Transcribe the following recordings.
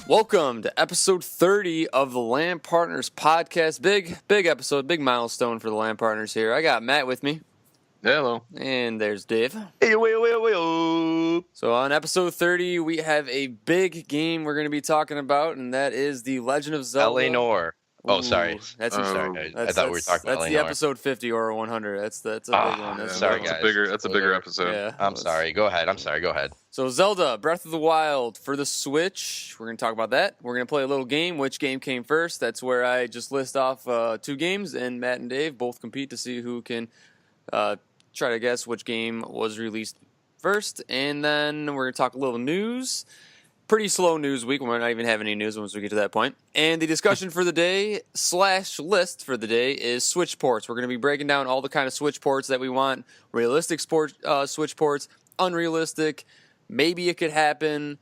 Welcome to episode 30 of the LAN Partners Podcast. Big episode, big milestone for the LAN Partners here. I got Matt with me. Hello. And there's Dave. Hey. So on episode 30, we have a big game we're going to be talking about, and that is the Legend of Zelda. LA Noir. Oh, sorry. I thought we were talking about LA That's the Noir. episode 50 or 100. That's a big one. Sorry, guys. That's a bigger episode. Yeah, I'm sorry. Go ahead. Go ahead. So Zelda, Breath of the Wild for the Switch. We're going to talk about that. We're going to play a little game. Which game came first? That's where I just list off two games, and Matt and Dave both compete to see who can try to guess which game was released first. And then we're going to talk a little news. Pretty slow news week. We might not even have any news once we get to that point. And the discussion for the day / list for the day is Switch ports. We're going to be breaking down all the kind of Switch ports that we want. Realistic Switch ports, unrealistic, maybe it could happen.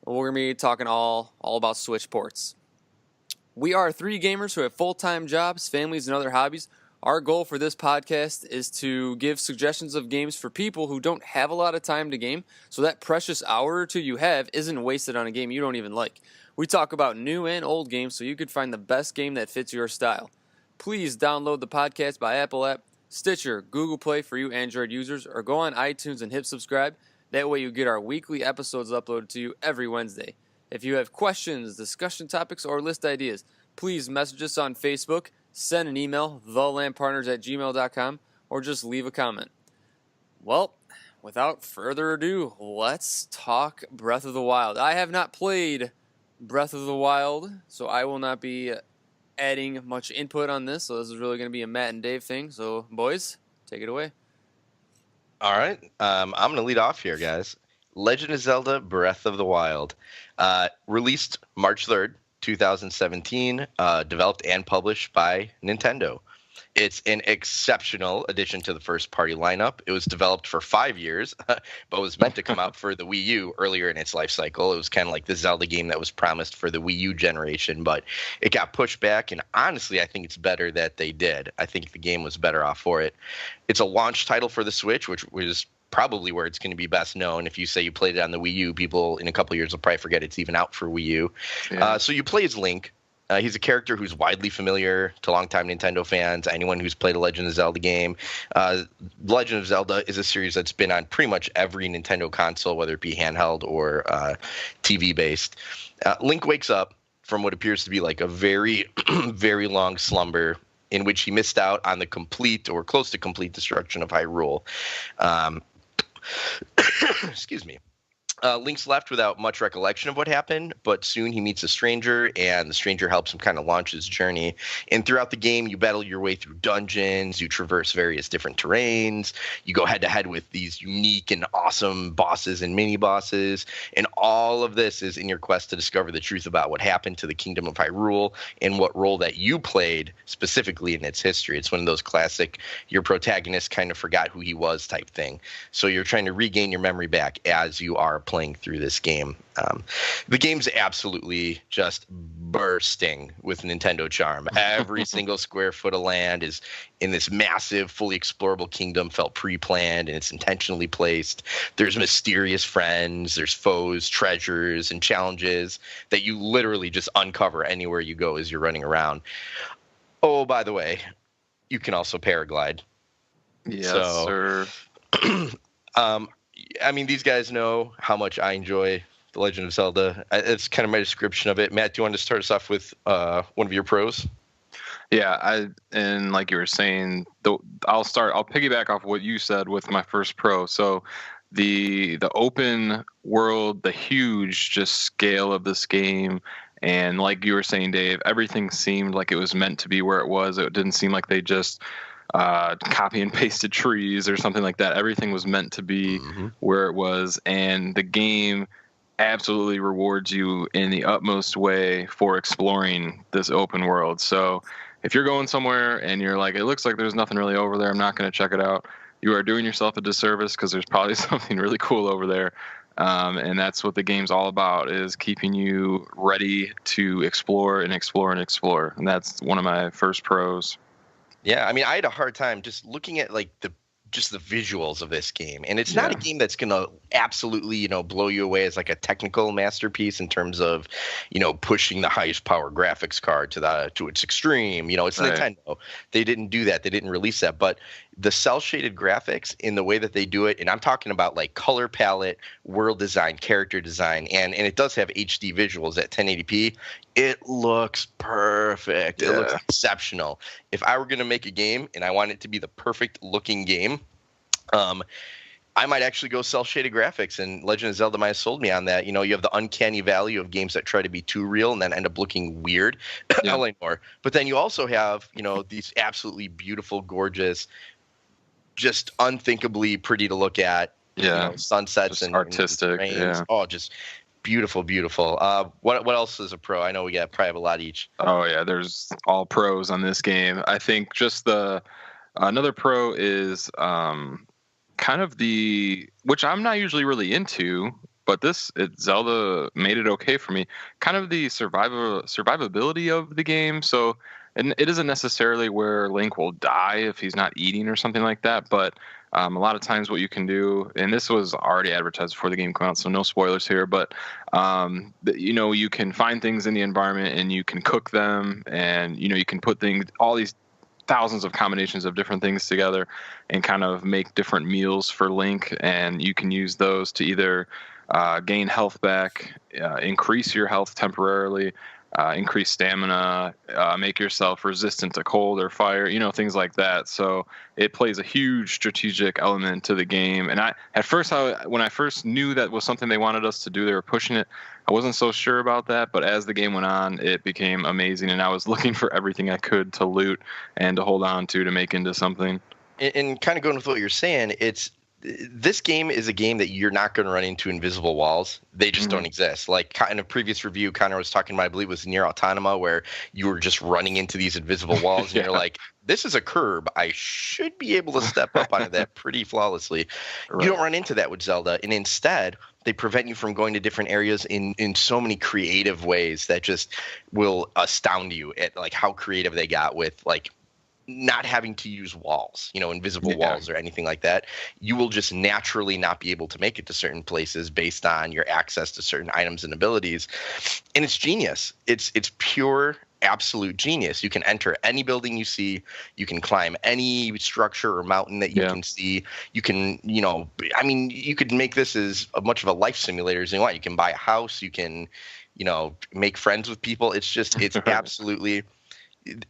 We're going to be talking all about Switch ports. We are three gamers who have full-time jobs, families, and other hobbies. Our goal for this podcast is to give suggestions of games for people who don't have a lot of time to game, so that precious hour or two you have isn't wasted on a game you don't even like. We talk about new and old games so you can find the best game that fits your style. Please download the podcast by Apple app, Stitcher, Google Play for you Android users, or go on iTunes and hit subscribe. That way you get our weekly episodes uploaded to you every Wednesday. If you have questions, discussion topics, or list ideas, please message us on Facebook, send an email, thelandpartners@gmail.com, or just leave a comment. Well, without further ado, let's talk Breath of the Wild. I have not played Breath of the Wild, so I will not be adding much input on this. So this is really going to be a Matt and Dave thing. So, boys, take it away. All right. I'm going to lead off here, guys. Legend of Zelda Breath of the Wild. Released March 3rd. 2017, developed and published by Nintendo. It's an exceptional addition to the first-party lineup. It was developed for 5 years, but was meant to come out for the Wii U earlier in its life cycle. It was kind of like the Zelda game that was promised for the Wii U generation, but it got pushed back, and honestly, I think it's better that they did. I think the game was better off for it. It's a launch title for the Switch, which was probably where it's going to be best known. If you say you played it on the Wii U, people in a couple of years will probably forget it's even out for Wii U. Yeah. So you play as Link. He's a character who's widely familiar to longtime Nintendo fans, anyone who's played a Legend of Zelda game. Legend of Zelda is a series that's been on pretty much every Nintendo console, whether it be handheld or TV-based. Link wakes up from what appears to be like a very, very long slumber in which he missed out on the complete or close to complete destruction of Hyrule. Excuse me. Link's left without much recollection of what happened, but soon he meets a stranger, and the stranger helps him kind of launch his journey. And throughout the game, you battle your way through dungeons, you traverse various different terrains, you go head-to-head with these unique and awesome bosses and mini-bosses, and all of this is in your quest to discover the truth about what happened to the Kingdom of Hyrule and what role that you played specifically in its history. It's one of those classic, your protagonist kind of forgot who he was type thing. So you're trying to regain your memory back as you are playing through this game. The game's absolutely just bursting with Nintendo charm. Every single square foot of land is in this massive, fully explorable kingdom, felt pre-planned, and it's intentionally placed. There's mysterious friends, there's foes, treasures, and challenges that you literally just uncover anywhere you go as you're running around. Oh, by the way, you can also paraglide. Yes, sir. I mean, these guys know how much I enjoy The Legend of Zelda. It's kind of my description of it. Matt, do you want to start us off with one of your pros? Yeah, and like you were saying, I'll piggyback off what you said with my first pro. So the open world, the huge just scale of this game, and like you were saying, Dave, everything seemed like it was meant to be where it was. It didn't seem like they just copy and pasted trees or something like that. Everything was meant to be where it was, and the game absolutely rewards you in the utmost way for exploring this open world. So if you're going somewhere and you're like, it looks like there's nothing really over there, I'm not going to check it out, you are doing yourself a disservice, because there's probably something really cool over there. And that's what the game's all about, is keeping you ready to explore and explore and explore. And that's one of my first pros. Yeah, I mean, I had a hard time just looking at like the just the visuals of this game. And it's not a game that's going to absolutely, blow you away as like a technical masterpiece in terms of, pushing the highest power graphics card to its extreme. It's Right. Nintendo. They didn't do that. They didn't release that. But the cell shaded graphics in the way that they do it, and I'm talking about like color palette, world design, character design, and it does have HD visuals at 1080p. It looks perfect. It looks exceptional. If I were going to make a game and I want it to be the perfect looking game, I might actually go cell shaded graphics, and Legend of Zelda might have sold me on that. You have the uncanny value of games that try to be too real and then end up looking weird. Yeah. More. But then you also have, these absolutely beautiful, gorgeous, just unthinkably pretty to look at. Sunsets Just and artistic. rains. Yeah. Oh, just beautiful, beautiful. What else is a pro? I know we got probably have a lot each. Oh yeah, there's all pros on this game. I think just another pro is kind of which I'm not usually really into, but Zelda made it okay for me. Kind of the survivability of the game. So, and it isn't necessarily where Link will die if he's not eating or something like that, but a lot of times what you can do, and this was already advertised before the game came out, so no spoilers here, but you can find things in the environment and you can cook them, and you can put all these thousands of combinations of different things together and kind of make different meals for Link, and you can use those to either gain health back, increase your health temporarily, increase stamina, make yourself resistant to cold or fire, things like that. So it plays a huge strategic element to the game. And when I first knew that was something they wanted us to do, they were pushing it, I wasn't so sure about that. But as the game went on, it became amazing. And I was looking for everything I could to loot and to hold on to make into something. And kind of going with what you're saying, this game is a game that you're not going to run into invisible walls. They just don't exist. Like in a previous review, Connor was talking about, I believe it was Nier Automata, where you were just running into these invisible walls, and you're like, this is a curb. I should be able to step up onto that pretty flawlessly. Right. You don't run into that with Zelda, and instead they prevent you from going to different areas in so many creative ways that just will astound you at like how creative they got with like not having to use walls, invisible walls or anything like that. You will just naturally not be able to make it to certain places based on your access to certain items and abilities. And it's genius. It's pure, absolute genius. You can enter any building you see. You can climb any structure or mountain that you can see. You can, you could make this as much of a life simulator as you want. You can buy a house. You can, make friends with people. It's absolutely...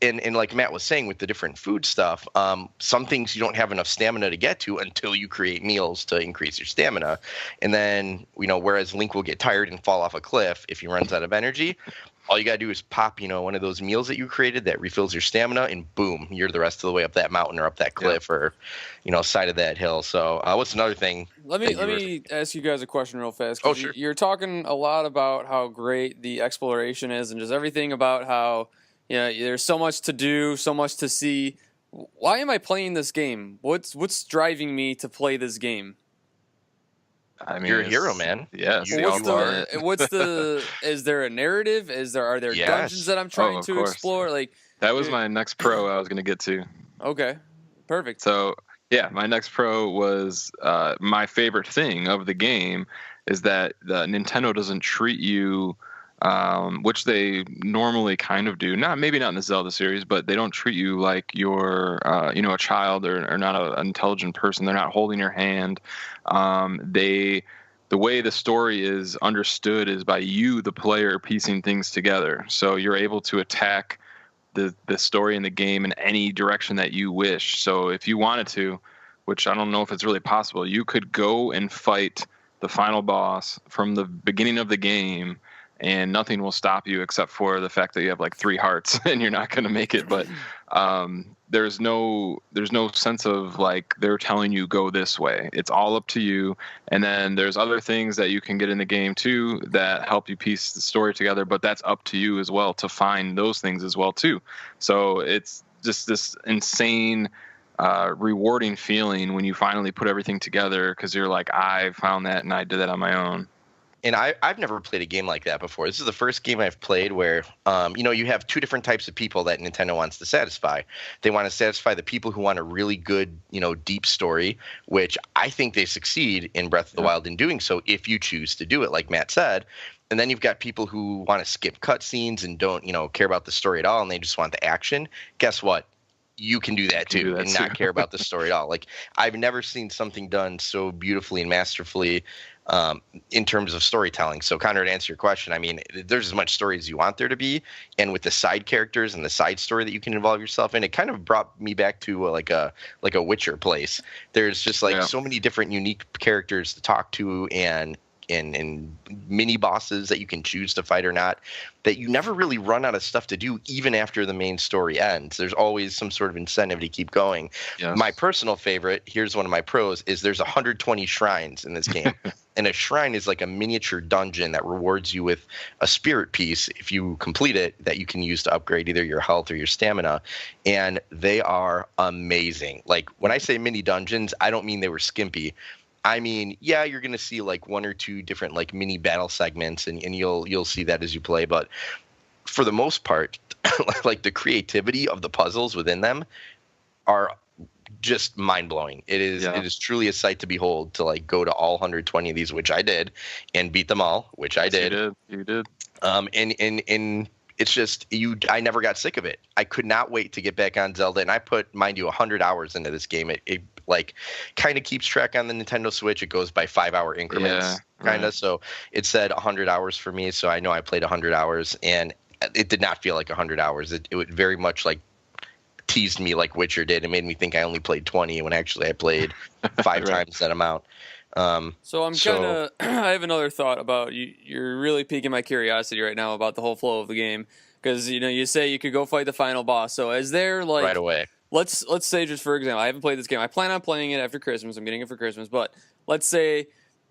And like Matt was saying with the different food stuff, some things you don't have enough stamina to get to until you create meals to increase your stamina. And then, whereas Link will get tired and fall off a cliff if he runs out of energy, all you got to do is pop, one of those meals that you created that refills your stamina, and boom, you're the rest of the way up that mountain or up that cliff or, side of that hill. So what's another thing? Let me ask you guys a question real fast. Oh, sure. You're talking a lot about how great the exploration is and just everything about how there's so much to do, so much to see. Why am I playing this game? What's driving me to play this game? I mean, you're a hero, man. Yeah. Is there a narrative? Are there dungeons that I'm trying to explore? Like that was my next pro I was going to get to. Okay, perfect. So yeah, my next pro was my favorite thing of the game is that Nintendo doesn't treat you. Which they normally kind of do. Maybe not in the Zelda series, but they don't treat you like you're, a child or not an intelligent person. They're not holding your hand. The way the story is understood is by you, the player, piecing things together. So you're able to attack the story in the game in any direction that you wish. So if you wanted to, which I don't know if it's really possible, you could go and fight the final boss from the beginning of the game, and nothing will stop you except for the fact that you have like 3 hearts and you're not going to make it. But there's no sense of like they're telling you go this way. It's all up to you. And then there's other things that you can get in the game too that help you piece the story together, but that's up to you as well to find those things as well too. So it's just this insane rewarding feeling when you finally put everything together because you're like, I found that and I did that on my own. And I've never played a game like that before. This is the first game I've played where, you have two different types of people that Nintendo wants to satisfy. They want to satisfy the people who want a really good, deep story, which I think they succeed in Breath of the Wild in doing so if you choose to do it, like Matt said. And then you've got people who want to skip cutscenes and don't, care about the story at all, and they just want the action. Guess what? You can do that too and not care about the story at all. Like, I've never seen something done so beautifully and masterfully in terms of storytelling. So, Connor, to answer your question, I mean, there's as much story as you want there to be, and with the side characters and the side story that you can involve yourself in, it kind of brought me back to like a Witcher place. There's just so many different unique characters to talk to and mini bosses that you can choose to fight or not, that you never really run out of stuff to do even after the main story ends. There's always some sort of incentive to keep going. Yes. My personal favorite, here's one of my pros, is there's 120 shrines in this game. And a shrine is like a miniature dungeon that rewards you with a spirit piece if you complete it, that you can use to upgrade either your health or your stamina. And they are amazing. Like, when I say mini dungeons, I don't mean they were skimpy. I mean, yeah, you're going to see like one or two different like mini battle segments, and you'll see that as you play. But for the most part, like the creativity of the puzzles within them are just mind blowing. It is truly a sight to behold to like go to all 120 of these, which I did, and beat them all, which I did. You did. And it's just I never got sick of it. I could not wait to get back on Zelda, and I put, mind you, 100 hours into this game. It like kind of keeps track on the Nintendo Switch. It goes by 5-hour increments, kind of. Right. So it said 100 hours for me, so I know I played 100 hours, and it did not feel like 100 hours. It would very much like teased me like Witcher did. It made me think I only played 20 when actually I played 5 times that amount. So I'm kind of I have another thought about you. You're really piquing my curiosity right now about the whole flow of the game, because you say you could go fight the final boss. So is there like right away? Let's say, just for example, I haven't played this game. I plan on playing it after Christmas. I'm getting it for Christmas. But let's say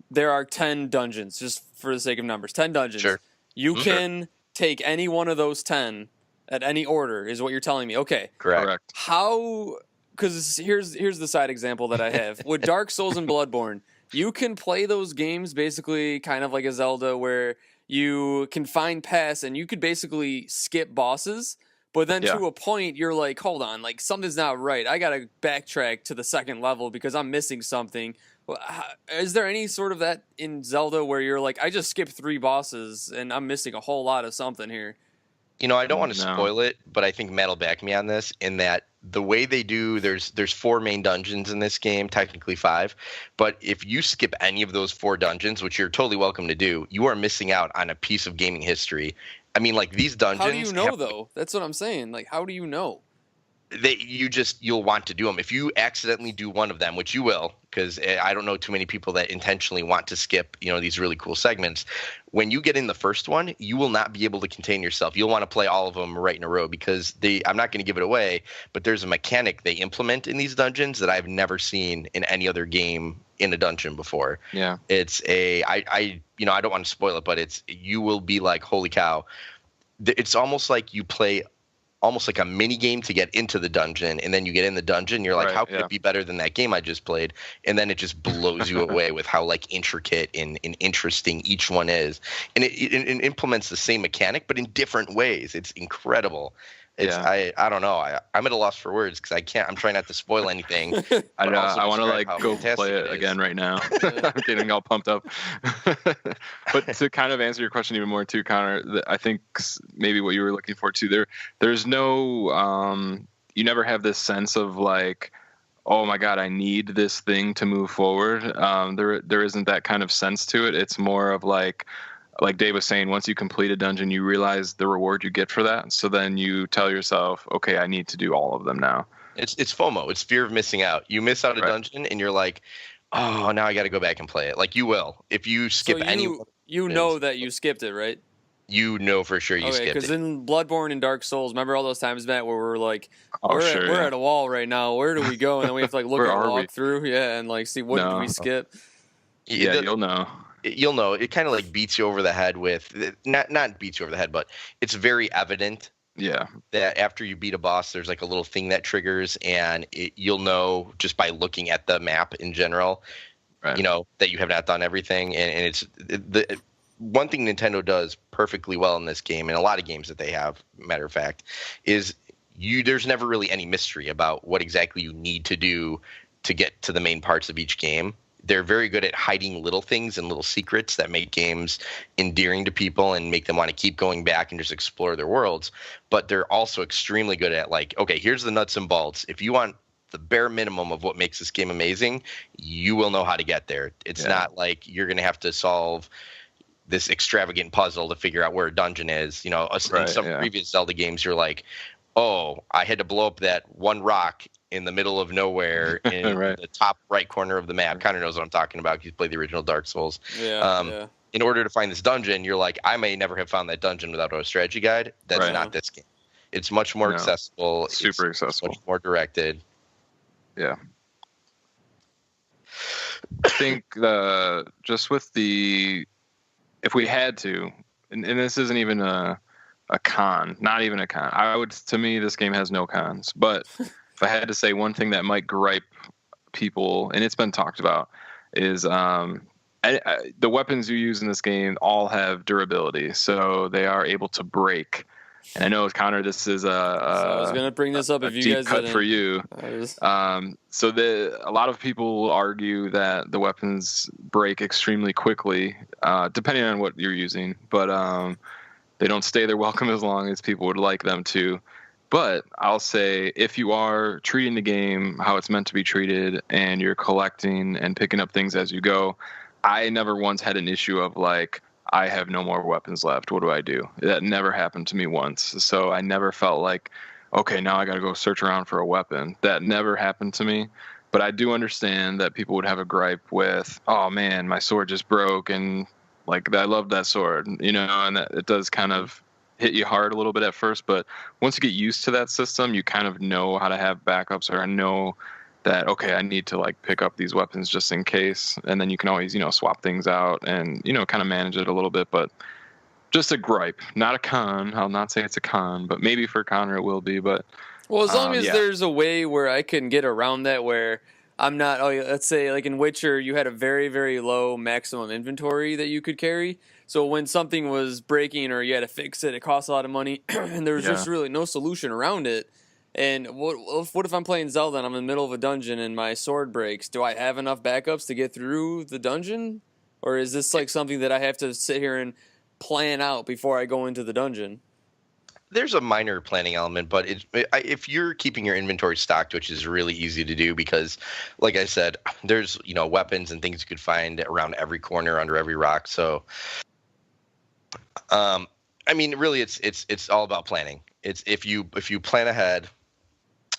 there are 10 dungeons, just for the sake of numbers. 10 dungeons. Sure. You can take any one of those 10 at any order, is what you're telling me. Okay. Correct. How? Because here's the side example that I have. With Dark Souls and Bloodborne, you can play those games basically kind of like a Zelda, where you can find paths and you could basically skip bosses. But then to a point, you're like, hold on, like something's not right. I got to backtrack to the second level because I'm missing something. Is there any sort of that in Zelda where you're like, I just skipped 3 bosses and I'm missing a whole lot of something here? I don't want to spoil it, but I think Matt will back me on this, in that the way they do, there's 4 main dungeons in this game, technically 5. But if you skip any of those 4 dungeons, which you're totally welcome to do, you are missing out on a piece of gaming history. I mean, like, these dungeons. How do you know, though? That's what I'm saying. Like, how do you know? You'll want to do them. If you accidentally do one of them, which you will, because I don't know too many people that intentionally want to skip, these really cool segments. When you get in the first one, you will not be able to contain yourself. You'll want to play all of them right in a row, because I'm not going to give it away, but there's a mechanic they implement in these dungeons that I've never seen in any other game in a dungeon before. Yeah. It's I don't want to spoil it, but you will be like, holy cow. It's almost like you play almost like a mini game to get into the dungeon, and then you get in the dungeon, you're like, how could it be better than that game I just played? And then it just blows you away with how like intricate and interesting each one is. And it implements the same mechanic but in different ways. It's incredible. I don't know. I'm at a loss for words because I'm trying not to spoil anything. I know. I want to like go play it again right now. I'm getting all pumped up. But to kind of answer your question even more too, Connor, I think maybe what you were looking for too, there's no, you never have this sense of like, oh my God, I need this thing to move forward. There isn't that kind of sense to it. It's more of like Dave was saying, once you complete a dungeon, you realize the reward you get for that. So then you tell yourself, okay, I need to do all of them now. It's FOMO. It's fear of missing out. You miss out a dungeon and you're like, oh, now I got to go back and play it. Like you will. If you skip you know that you skipped it, right? You know for sure you skipped it. Because in Bloodborne and Dark Souls, remember all those times, Matt, where we're like, we're at a wall right now. Where do we go? And then we have to like look at the walk through, and like see what did we skip. Yeah, you'll know. You'll know. It kind of like beats you over the head with not beats you over the head, but it's very evident. Yeah. That after you beat a boss, there's like a little thing that triggers, and you'll know just by looking at the map in general, that you have not done everything, and it's one thing Nintendo does perfectly well in this game, and a lot of games that they have, matter of fact, is there's never really any mystery about what exactly you need to do to get to the main parts of each game. They're very good at hiding little things and little secrets that make games endearing to people and make them want to keep going back and just explore their worlds. But they're also extremely good at, like, okay, here's the nuts and bolts. If you want the bare minimum of what makes this game amazing, you will know how to get there. It's not like you're going to have to solve this extravagant puzzle to figure out where a dungeon is. You know, in some previous Zelda games, you're like, oh, I had to blow up that one rock in the middle of nowhere in the top right corner of the map. Connor knows what I'm talking about. He's played the original Dark Souls. In order to find this dungeon, you're like, I may never have found that dungeon without a strategy guide. That's not this game. It's much more accessible. Super accessible. Much more directed. Yeah. I think just with if we had to, and this isn't even a con, not even a con. To me, this game has no cons. But if I had to say one thing that might gripe people, and it's been talked about, is the weapons you use in this game all have durability, so they are able to break. And I know, Connor, this is I was going to bring this up if you guys cut for you. So a lot of people argue that the weapons break extremely quickly, depending on what you're using. But they don't stay there welcome as long as people would like them to. But I'll say, if you are treating the game how it's meant to be treated and you're collecting and picking up things as you go, I never once had an issue of like, I have no more weapons left. What do I do? That never happened to me once. So I never felt like, okay, now I got to go search around for a weapon. That never happened to me. But I do understand that people would have a gripe with, oh man, my sword just broke, and like, I love that sword, you know, and that it does kind of hit you hard a little bit at first. But once you get used to that system, you kind of know how to have backups, or know that, okay, I need to like pick up these weapons just in case. And then you can always, swap things out and, kind of manage it a little bit. But just a gripe, not a con. I'll not say it's a con, but maybe for Connor it will be. But well, as long as there's a way where I can get around that, where I'm not, let's say like in Witcher, you had a very, very low maximum inventory that you could carry. So when something was breaking or you had to fix it, it cost a lot of money, and there was just really no solution around it. And what if I'm playing Zelda and I'm in the middle of a dungeon and my sword breaks? Do I have enough backups to get through the dungeon? Or is this like something that I have to sit here and plan out before I go into the dungeon? There's a minor planning element, but if you're keeping your inventory stocked, which is really easy to do because, like I said, there's weapons and things you could find around every corner, under every rock. So, I mean, really, it's all about planning. It's if you plan ahead,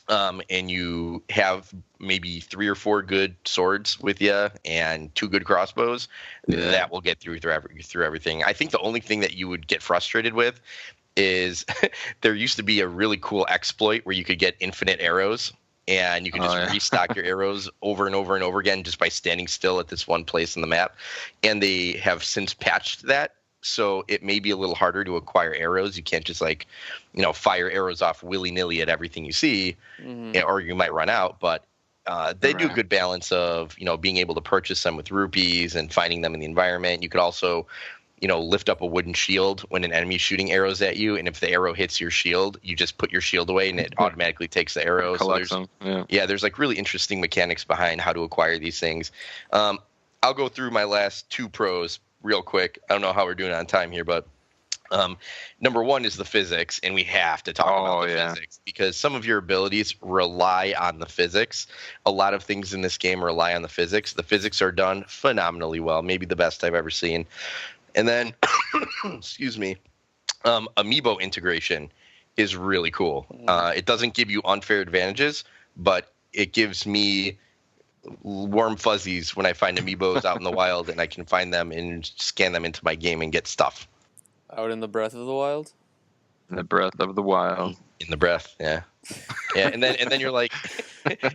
and you have maybe 3 or 4 good swords with you and 2 good crossbows, that will get through everything. I think the only thing that you would get frustrated with is there used to be a really cool exploit where you could get infinite arrows, and you could just restock your arrows over and over and over again just by standing still at this one place on the map. And they have since patched that. So it may be a little harder to acquire arrows. You can't just fire arrows off willy-nilly at everything you see, or you might run out. But they do a good balance of, being able to purchase them with rupees and finding them in the environment. You could also, lift up a wooden shield when an enemy's shooting arrows at you. And if the arrow hits your shield, you just put your shield away and it automatically takes the arrow. Collects them. There's like really interesting mechanics behind how to acquire these things. I'll go through my last 2 pros real quick. I don't know how we're doing on time here, but number 1 is the physics, and we have to talk about the physics because some of your abilities rely on the physics. A lot of things in this game rely on the physics. The physics are done phenomenally well, maybe the best I've ever seen. And then, excuse me, amiibo integration is really cool. It doesn't give you unfair advantages, but it gives me warm fuzzies when I find amiibos out in the wild and I can find them and scan them into my game and get stuff. Out in the breath of the wild? In the breath of the wild. In the breath, yeah. And then you're like,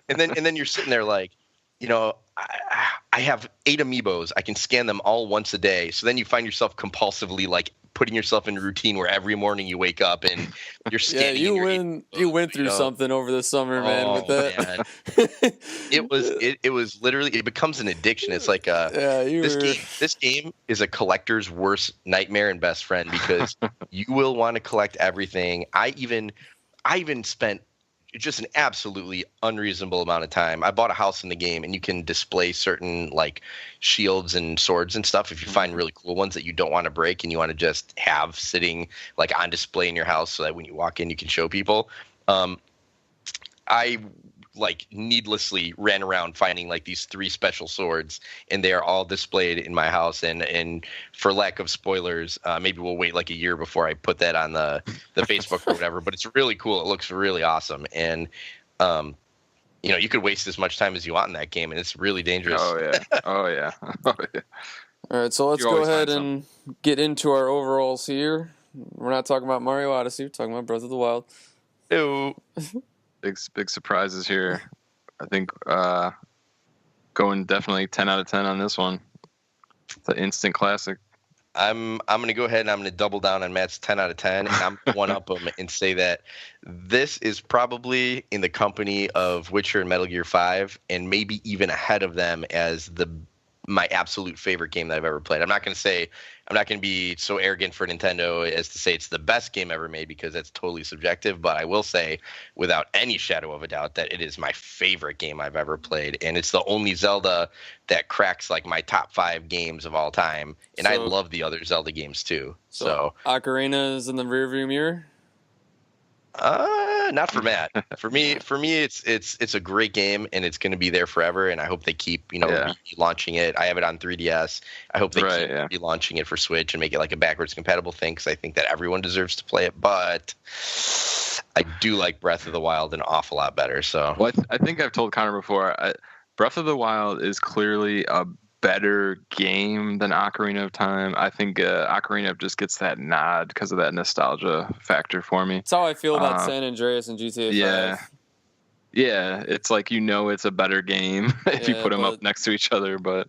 and then you're sitting there like, I have 8 amiibos. I can scan them all once a day. So then you find yourself compulsively like putting yourself in a routine where every morning you wake up and you're standing. You went through something over the summer, man. With that, man. it was literally, it becomes an addiction. It's like this game is a collector's worst nightmare and best friend because you will want to collect everything. I even spent just an absolutely unreasonable amount of time. I bought a house in the game, and you can display certain like shields and swords and stuff if you find really cool ones that you don't want to break and you want to just have sitting like on display in your house so that when you walk in you can show people. I like needlessly ran around finding like these 3 special swords, and they are all displayed in my house. And for lack of spoilers, maybe we'll wait like a year before I put that on the Facebook or whatever, but it's really cool. It looks really awesome. And, you could waste as much time as you want in that game, and it's really dangerous. Oh yeah. Oh yeah. Oh yeah. All right. So let's go ahead and get into our overalls here. We're not talking about Mario Odyssey. We're talking about Breath of the Wild. Ew. Big surprises here. I think going definitely 10 out of 10 on this one. It's an instant classic. I'm going to go ahead and I'm going to double down on Matt's 10 out of 10, and I'm going to one-up him and say that this is probably in the company of Witcher and Metal Gear 5, and maybe even ahead of them as my absolute favorite game that I've ever played. I'm not going to be so arrogant for Nintendo as to say it's the best game ever made, because that's totally subjective, but I will say without any shadow of a doubt that it is my favorite game I've ever played, and it's the only Zelda that cracks like my top 5 games of all time, and I love the other Zelda games too. So Ocarina is in the rearview mirror? Not for Matt. For me, it's a great keep, and it's going to be there forever. And I hope they keep, launching it. I have it on 3DS. I hope they keep relaunching it for Switch and make it like a backwards compatible thing, because I think that everyone deserves to play it. But I do like Breath of the Wild an awful lot better. So, well, I think I've told Connor before. Breath of the Wild is clearly a better game than Ocarina of Time. I think Ocarina just gets that nod because of that nostalgia factor for me. That's how I feel about San Andreas and GTA 5. Yeah, it's like it's a better game if you put them up next to each other. But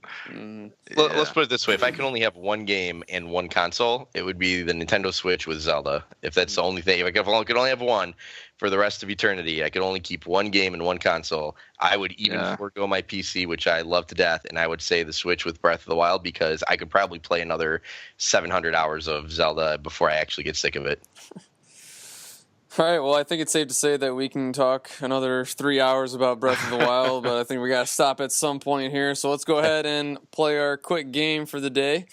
let's put it this way: if I can only have one game and one console, it would be the Nintendo Switch with Zelda. If that's the only thing, if I could only have one for the rest of eternity, I could only keep one game and one console, I would even forego my PC, which I love to death, and I would say the Switch with Breath of the Wild, because I could probably play another 700 hours of Zelda before I actually get sick of it. All right, well, I think it's safe to say that we can talk another 3 hours about Breath of the Wild, but I think we got to stop at some point here. So let's go ahead and play our quick game for the day.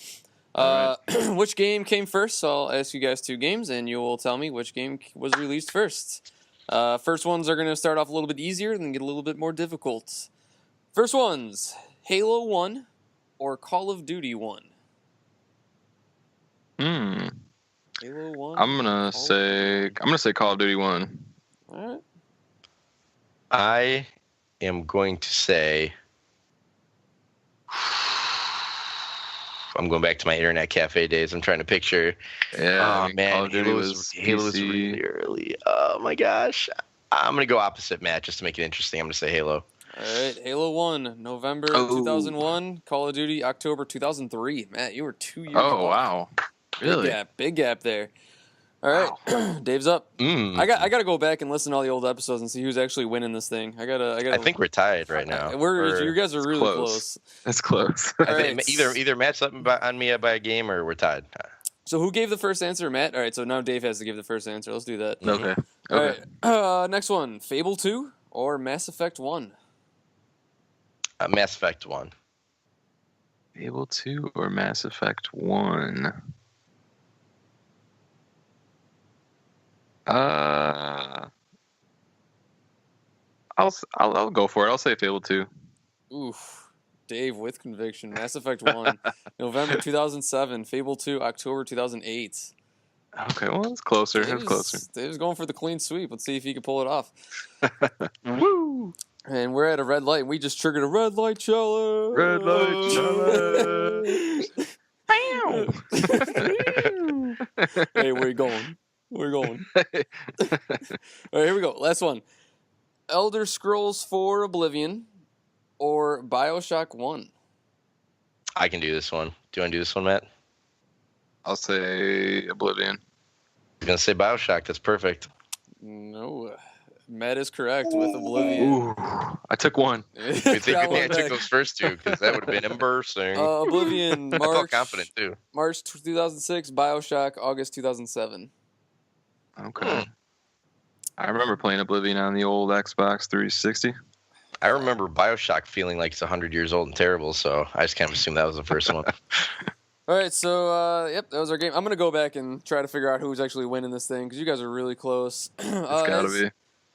Which game came first? So I'll ask you guys 2 games, and you will tell me which game was released first. First ones are going to start off a little bit easier and then get a little bit more difficult. First ones, Halo 1 or Call of Duty 1? Halo 1. I'm gonna say Call of Duty 1. All right. I am going to say, I'm going back to my internet cafe days. I'm trying to picture. Yeah. Oh man, Halo was really early. Oh my gosh. I'm gonna go opposite Matt just to make it interesting. I'm gonna say Halo. All right, Halo 1, November 2001. Call of Duty, October 2003. Matt, you were 2 years off. Oh wow. Really? Big gap there. All right, wow. Dave's up. I got to go back and listen to all the old episodes and see who's actually winning this thing. I think we're tied right now. You guys are really close. It's close. All right. Either Matt's up on me by a game, or we're tied. So who gave the first answer, Matt? All right, so now Dave has to give the first answer. Let's do that. Okay. All right. Next one, Fable 2 or Mass Effect 1? Mass Effect 1. Fable 2 or Mass Effect 1? I'll go for it. I'll say Fable 2. Oof. Dave with conviction. Mass Effect 1, November 2007. Fable 2, October 2008. Okay, well, it's closer. It's closer. Dave's going for the clean sweep. Let's see if he can pull it off. Woo! And we're at a red light, and we just triggered a red light challenge. Red light challenge. Hey, where you going? We're going. All right, here we go. Last one. Elder Scrolls 4 Oblivion or BioShock 1? I can do this one. Do you want to do this one, Matt? I'll say Oblivion. I'm gonna say BioShock. That's perfect. No, Matt is correct with Oblivion. Ooh, I took one. Good thing Got one I took back. those first two because that would have been embarrassing. Oblivion, I felt March confident too. March 2006, BioShock, August 2007. Okay. I remember playing Oblivion on the old Xbox 360. I remember BioShock feeling like it's 100 years old and terrible, so I just kind of assumed that was the first one. All right, so yep, that was our game. I'm gonna go back and try to figure out who's actually winning this thing because you guys are really close. It's gotta be.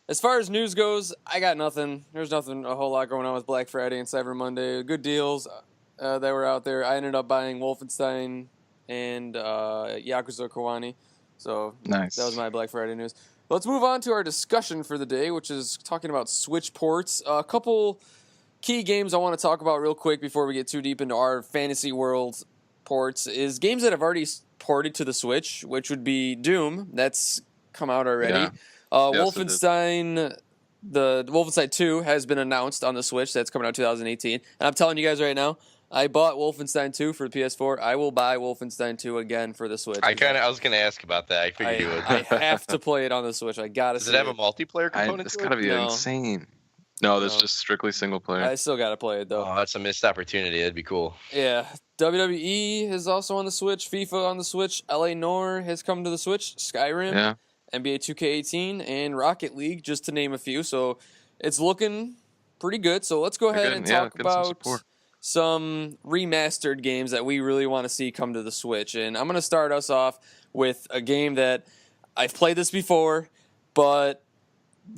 As far as news goes, I got nothing. There's nothing a whole lot going on with Black Friday and Cyber Monday. Good deals that were out there. I ended up buying Wolfenstein and Yakuza Kiwami. So Nice. that was my Black Friday news. Let's move on to our discussion for the day, which is talking about Switch ports. A couple key games I want to talk about real quick before we get too deep into our fantasy world ports is games that have already ported to the Switch, which would be Doom. That's come out already. Yeah. Wolfenstein, the Wolfenstein 2 has been announced on the Switch. That's coming out 2018. And I'm telling you guys right now, I bought Wolfenstein 2 for the PS4. I will buy Wolfenstein 2 again for the Switch. I was going to ask about that. I figured you would. I have to play it on the Switch. I gotta. Does it have a multiplayer component? It's to gotta it? be No. insane. No, that's No. just strictly single player. I still gotta play it though. Oh, that's a missed opportunity. That'd be cool. Yeah. WWE is also on the Switch. FIFA on the Switch. LA Noire has come to the Switch. Skyrim. Yeah. NBA 2K18 and Rocket League, just to name a few. So it's looking pretty good. So let's go ahead and talk about some remastered games that we really want to see come to the Switch. And I'm going to start us off with a game that I've played this before, but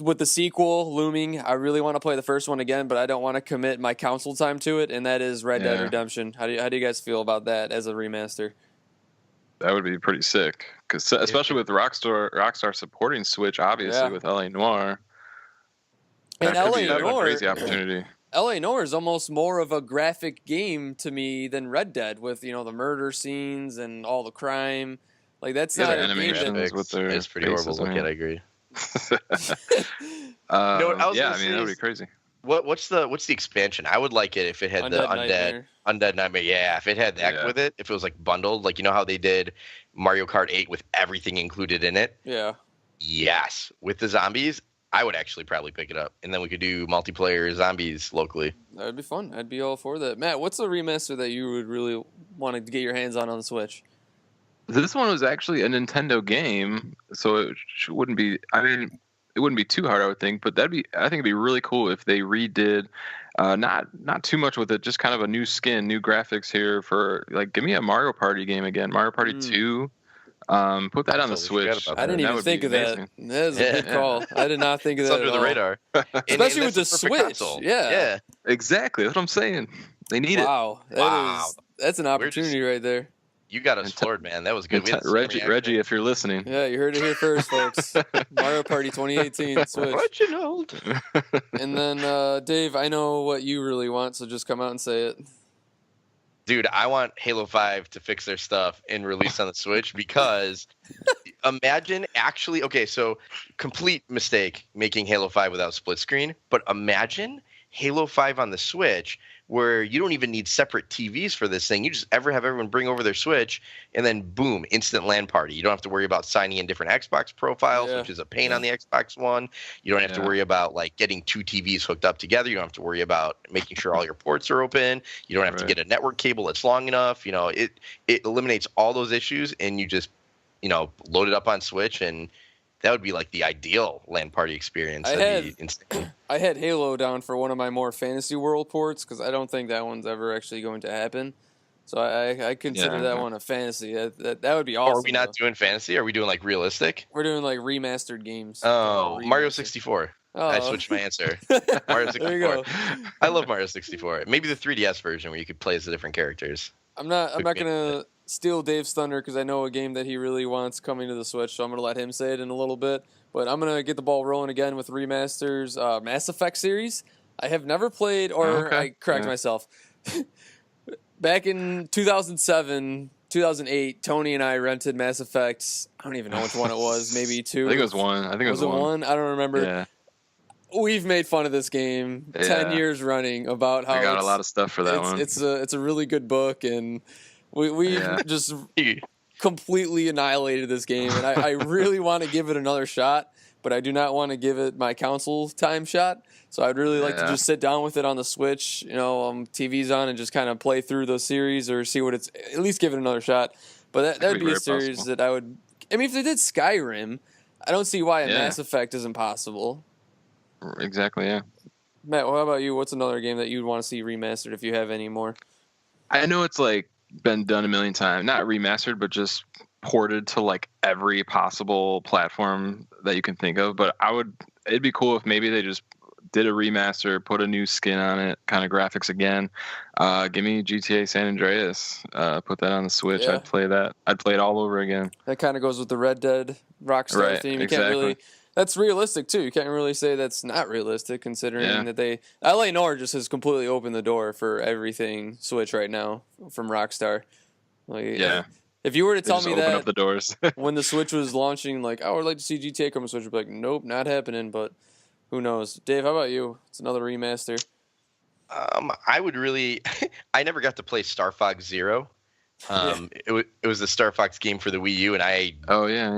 with the sequel looming, I really want to play the first one again, but I don't want to commit my console time to it, and that is Red Dead Redemption. How do you guys feel about that as a remaster? That would be pretty sick, because especially with Rockstar supporting Switch, obviously with LA Noire. And that could LA be a Noire, crazy opportunity. LA Noire is almost more of a graphic game to me than Red Dead, with the murder scenes and all the crime. Like that's not the a game that, animations with their it's pretty horrible to look at. I agree. That would be crazy. What's the expansion? I would like it if it had Undead Undead Nightmare. Yeah, if it had that with it, if it was like bundled, like how they did Mario Kart 8 with everything included in it. Yeah. Yes, with the zombies, I would actually probably pick it up, and then we could do multiplayer zombies locally. That would be fun. I'd be all for that. Matt, what's the remaster that you would really want to get your hands on the Switch? This one was actually a Nintendo game, so it wouldn't be. I mean, it wouldn't be too hard, I would think. But I think it'd be really cool if they redid, not too much with it, just kind of a new skin, new graphics here for give me a Mario Party game again, Mario Party 2. Put that on the Switch. I didn't even think of that. That is a good call. I did not think of that. It's under the radar, especially with the Switch. Yeah, exactly. That's what I'm saying. They need it. Wow, that's an opportunity right there. You got us floored, man. That was good. Reggie, if you're listening. Yeah, you heard it here first, folks. Mario Party 2018 Switch. Reginald. And then, Dave, I know what you really want, so just come out and say it. Dude, I want Halo 5 to fix their stuff and release on the Switch because imagine actually, okay, so complete mistake making Halo 5 without split screen, but imagine Halo 5 on the Switch where you don't even need separate TVs for this thing. You just have everyone bring over their Switch and then boom, instant LAN party. You don't have to worry about signing in different Xbox profiles, which is a pain on the Xbox One. You don't have to worry about getting two TVs hooked up together. You don't have to worry about making sure all your ports are open. You don't have to get a network cable that's long enough. It eliminates all those issues and you just, load it up on Switch and that would be the ideal LAN party experience. I had Halo down for one of my more fantasy world ports because I don't think that one's ever actually going to happen. So I consider that one a fantasy. That would be awesome. Are we not doing fantasy? Are we doing realistic? We're doing remastered games. Oh, Mario 64. Oh. I switched my answer. Mario 64. There you go. I love Mario 64. Maybe the 3DS version where you could play as the different characters. I'm not gonna steal Dave's thunder because I know a game that he really wants coming to the Switch, so I'm gonna let him say it in a little bit. But I'm gonna get the ball rolling again with remasters. Mass Effect series. I have never played, or I correct myself. Back in 2007, 2008, Tony and I rented Mass Effect. I don't even know which one it was. Maybe 2. I think it was 1. I think it was 1. I don't remember. Yeah. We've made fun of this game 10 years running about how I got a lot of stuff for that one. It's a really good book, and we just completely annihilated this game, and I really want to give it another shot, but I do not want to give it my console time shot. So I'd really like to just sit down with it on the Switch, TV's on, and just kind of play through the series or see what it's, at least give it another shot. But that would be a series possible. That I would, I mean, if they did Skyrim, I don't see why a Mass Effect isn't possible. Exactly, yeah. Matt, what about you? What's another game that you'd want to see remastered if you have any more? I know it's like been done a million times, not remastered, but just ported to like every possible platform that you can think of. But it'd be cool if maybe they just did a remaster, put a new skin on it, kind of graphics again. Give me GTA San Andreas. Put that on the Switch. Yeah. I'd play that. I'd play it all over again. That kind of goes with the Red Dead Rockstar theme. You can't really. That's realistic too. You can't really say that's not realistic, considering that LA Noire just has completely opened the door for everything Switch right now from Rockstar. If you were to tell me that up the doors. when the Switch was launching, like, I would like to see GTA come to Switch, I'd be like, nope, not happening. But who knows? Dave, how about you? It's another remaster. I would really. I never got to play Star Fox Zero. It was the Star Fox game for the Wii U, and I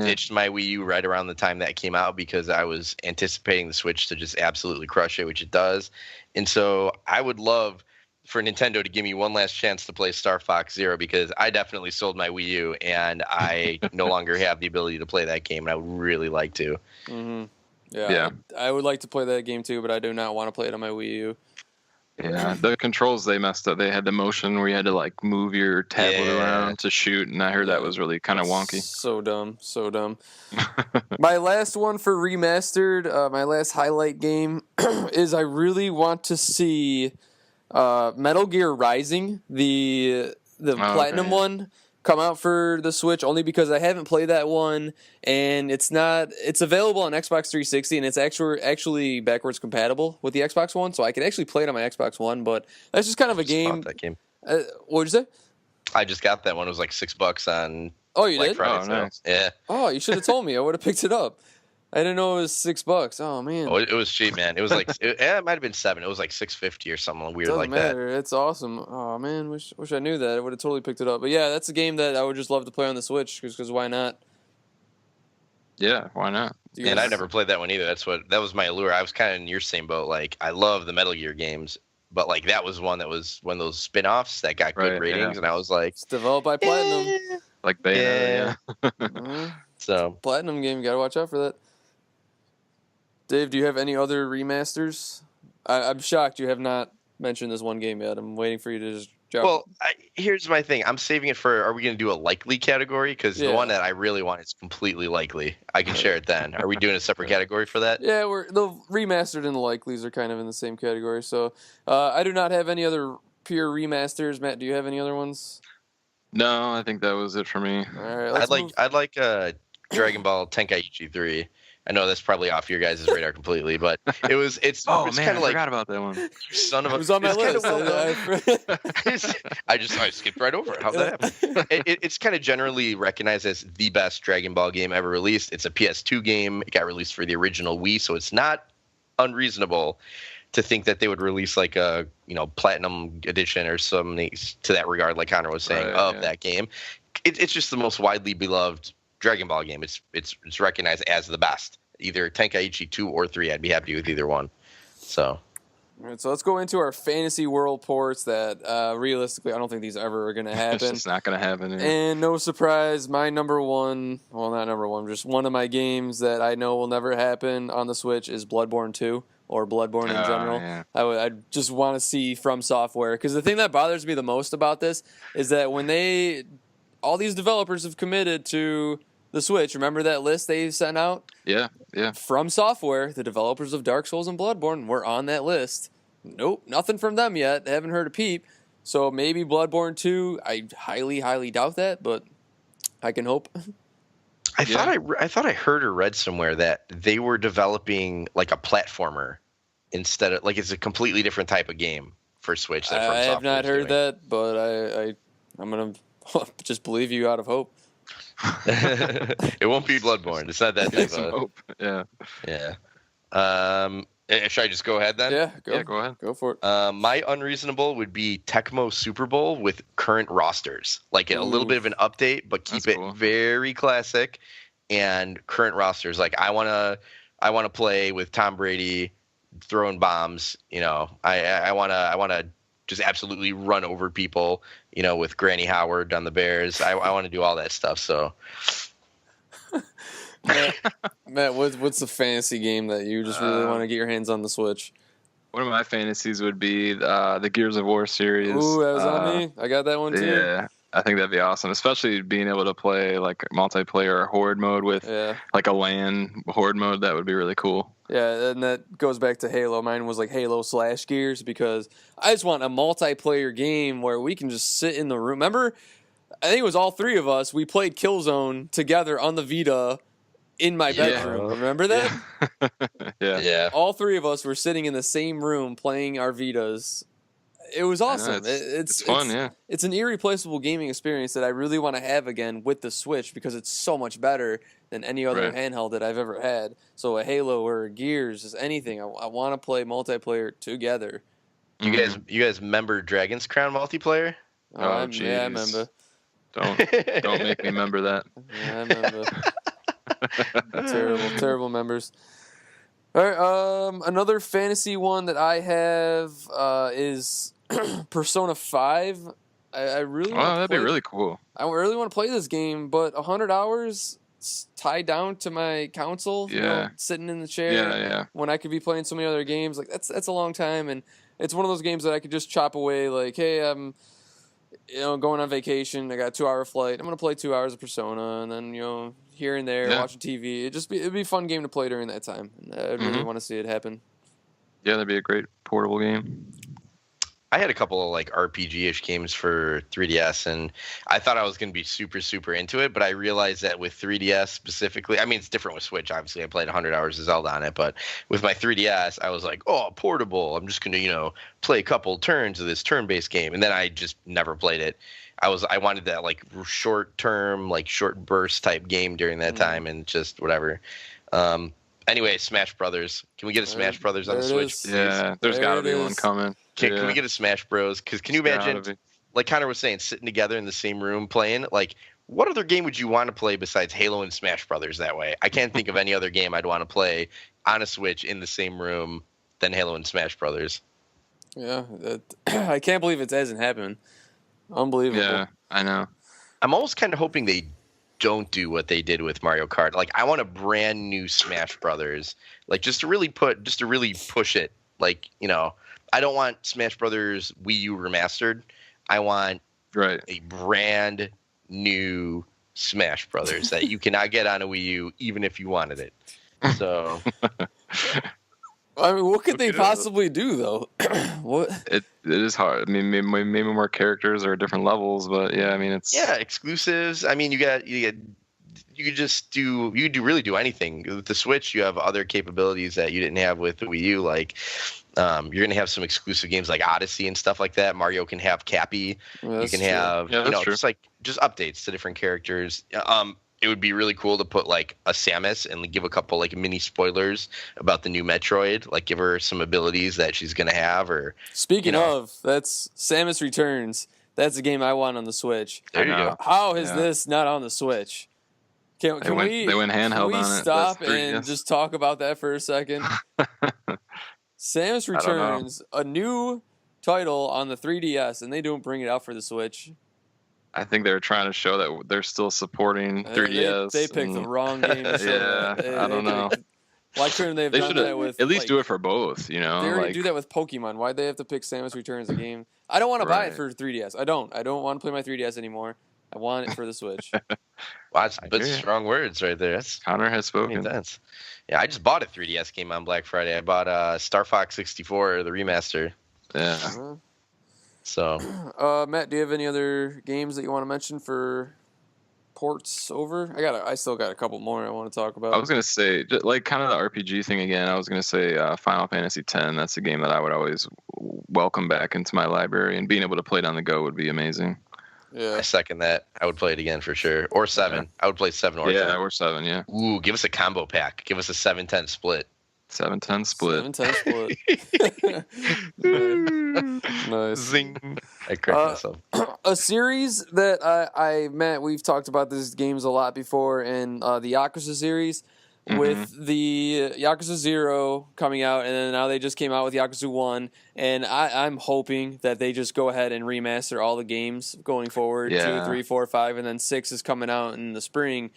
ditched my Wii U right around the time that came out because I was anticipating the Switch to just absolutely crush it, which it does. And so I would love for Nintendo to give me one last chance to play Star Fox Zero, because I definitely sold my Wii U and I no longer have the ability to play that game, and I would really like to. Mm-hmm. Yeah. I would like to play that game too, but I do not want to play it on my Wii U. Yeah, the controls, they messed up. They had the motion where you had to like move your tablet around to shoot, and I heard that was really kind of wonky. So dumb. My last one for remastered, my last highlight game is I really want to see Metal Gear Rising, the Platinum one, come out for the Switch, only because I haven't played that one, and it's available on Xbox 360, and it's actually backwards compatible with the Xbox One, so I can actually play it on my Xbox One. But that's just kind of a game. That game. What'd you say? I just got that one. It was like $6 on. Oh, you did? Friday, nice. Yeah. Oh, you should have told me. I would have picked it up. I didn't know it was $6. Oh man. Oh, it was cheap, man. It was like it might have been $7. It was like $6.50 or something weird like matter. That. It's awesome. Oh man, wish I knew that. I would have totally picked it up. But yeah, that's a game that I would just love to play on the Switch, because why not? Yeah, why not? And I never played that one either. That was my allure. I was kind of in your same boat. Like, I love the Metal Gear games, but like that was one that was one of those spin-offs that got good ratings, and I was like, it's developed by Platinum. Like Bayonetta, So Platinum game, you gotta watch out for that. Dave, do you have any other remasters? I'm shocked you have not mentioned this one game yet. I'm waiting for you to just jump. Well, here's my thing. I'm saving it for, are we going to do a likely category? Because the one that I really want is completely likely. I can share it then. Are we doing a separate category for that? Yeah, the remastered and the likelies are kind of in the same category. So I do not have any other pure remasters. Matt, do you have any other ones? No, I think that was it for me. All right, I'd like Dragon Ball Tenkaichi 3. I know that's probably off your guys' radar completely, but it's man, kind of I like, forgot about that one. Son of a. It was on my list. I skipped right over it. How'd that happen? It's kind of generally recognized as the best Dragon Ball game ever released. It's a PS2 game. It got released for the original Wii, so it's not unreasonable to think that they would release like a platinum edition or something to that regard, like Connor was saying, that game. It's just the most widely beloved Dragon Ball game. It's recognized as the best, either Tenkaichi 2 or 3. I'd be happy with either one. So, all right, so let's go into our fantasy world ports that realistically I don't think these ever are going to happen. It's just not going to happen. And no surprise, my number one, well, not number one, just one of my games that I know will never happen on the Switch is Bloodborne 2, or Bloodborne in general. Yeah. I just want to see From Software, because the thing that bothers me the most about this is that when all these developers have committed to the Switch, remember that list they sent out? Yeah. From Software, the developers of Dark Souls and Bloodborne were on that list. Nope, nothing from them yet. Haven't heard a peep. So maybe Bloodborne 2. I highly, highly doubt that, but I can hope. I thought I heard or read somewhere that they were developing like a platformer instead of, like, it's a completely different type of game for Switch. That I have not heard that, but I'm gonna just believe you out of hope. It won't be Bloodborne. It's not that type of hope. Yeah. Yeah. Should I just go ahead then? Yeah, go ahead. Go for it. My unreasonable would be Tecmo Super Bowl with current rosters, like a little bit of an update, but keep it very classic and current rosters. Like I want to play with Tom Brady throwing bombs. I want to just absolutely run over people. With Granny Howard on the Bears. I want to do all that stuff. So. Matt, what's the fantasy game that you just really want to get your hands on the Switch? One of my fantasies would be the Gears of War series. Ooh, that was on me. I got that one too. Yeah, I think that'd be awesome, especially being able to play like multiplayer or horde mode with like a LAN horde mode. That would be really cool. Yeah, and that goes back to Halo. Mine was like Halo/Gears because I just want a multiplayer game where we can just sit in the room. Remember, I think it was all three of us. We played Killzone together on the Vita. In my bedroom. Remember that? Yeah. All three of us were sitting in the same room playing our Vitas. It was awesome. It's fun, It's an irreplaceable gaming experience that I really want to have again with the Switch because it's so much better than any other handheld that I've ever had. So a Halo or a Gears, just anything. I want to play multiplayer together. You guys remember Dragon's Crown multiplayer? Oh, jeez. Yeah, I remember. Don't make me remember that. Yeah, I remember. terrible members. All right, another fantasy one that I have is Persona 5. I really that'd be really cool. I really want to play this game, but 100 hours tied down to my console, sitting in the chair when I could be playing so many other games. Like that's a long time, and it's one of those games that I could just chop away. Like, hey, I'm going on vacation. I got a 2-hour flight. I'm gonna play 2 hours of Persona, and then here and there watching TV. It'd be a fun game to play during that time. And I'd really want to see it happen. Yeah, that'd be a great portable game. I had a couple of like RPG-ish games for 3DS, and I thought I was going to be super, super into it, but I realized that with 3DS specifically, I mean, it's different with Switch. Obviously, I played 100 hours of Zelda on it, but with my 3DS, I was like, oh, portable. I'm just going to, play a couple turns of this turn-based game, and then I just never played it. I wanted that like short-term, like short burst type game during that time, and just whatever. Anyway, Smash Brothers. Can we get a Smash Brothers on the Switch? Please? Yeah, there's got to be one coming. Can we get a Smash Bros? Because can you imagine, like Connor was saying, sitting together in the same room playing? Like, what other game would you want to play besides Halo and Smash Brothers that way? I can't think of any other game I'd want to play on a Switch in the same room than Halo and Smash Brothers. Yeah, I can't believe it hasn't happened. Unbelievable. Yeah, I know. I'm almost kind of hoping they don't do what they did with Mario Kart. Like, I want a brand new Smash Brothers, like just to really push it. Like, I don't want Smash Brothers Wii U remastered. I want a brand new Smash Brothers that you cannot get on a Wii U, even if you wanted it. So, I mean, what could they possibly do though? What? It is hard. I mean, maybe more characters or different levels, but yeah, I mean, it's exclusives. I mean, you could really do anything with the Switch. You have other capabilities that you didn't have with the Wii U, like. You're going to have some exclusive games like Odyssey and stuff like that. Mario can have Cappy. You can have, just updates to different characters. It would be really cool to put like a Samus and give a couple like mini spoilers about the new Metroid, like give her some abilities that she's going to have. Or speaking of, that's Samus Returns. That's a game I want on the Switch. There you go. How is this not on the Switch? Can we went handheld on it. Stop and just talk about that for a second? Samus Returns, a new title on the 3DS, and they don't bring it out for the Switch. I think they're trying to show that they're still supporting 3DS. They picked the wrong game to show that. I don't know. Why couldn't they have done that with... At least do it for both, They already do that with Pokemon. Why'd they have to pick Samus Returns a game? I don't want to buy it for 3DS. I don't want to play my 3DS anymore. I want it for the Switch. Wow, that's strong words right there. Connor has spoken. Sense. Yeah, I just bought a 3DS game on Black Friday. I bought Star Fox 64, the remaster. Yeah. So, Matt, do you have any other games that you want to mention for ports over? I still got a couple more I want to talk about. I was gonna say, like, kind of the RPG thing again. I was gonna say Final Fantasy X. That's a game that I would always welcome back into my library, and being able to play it on the go would be amazing. Yeah, I second that. I would play it again for sure. Or 7. I would play 7 or 10. Yeah, or 7. Yeah. Ooh, give us a combo pack. Give us a 7-10 split. 7-10 split. 7-10 split. Nice. Zing. I cracked myself. A series that Matt, we've talked about these games a lot before, and the Yakuza series. With the Yakuza 0 coming out, and then now they just came out with Yakuza 1, and I'm hoping that they just go ahead and remaster all the games going forward. 2, 3, 4, 5, and then 6 is coming out in the spring.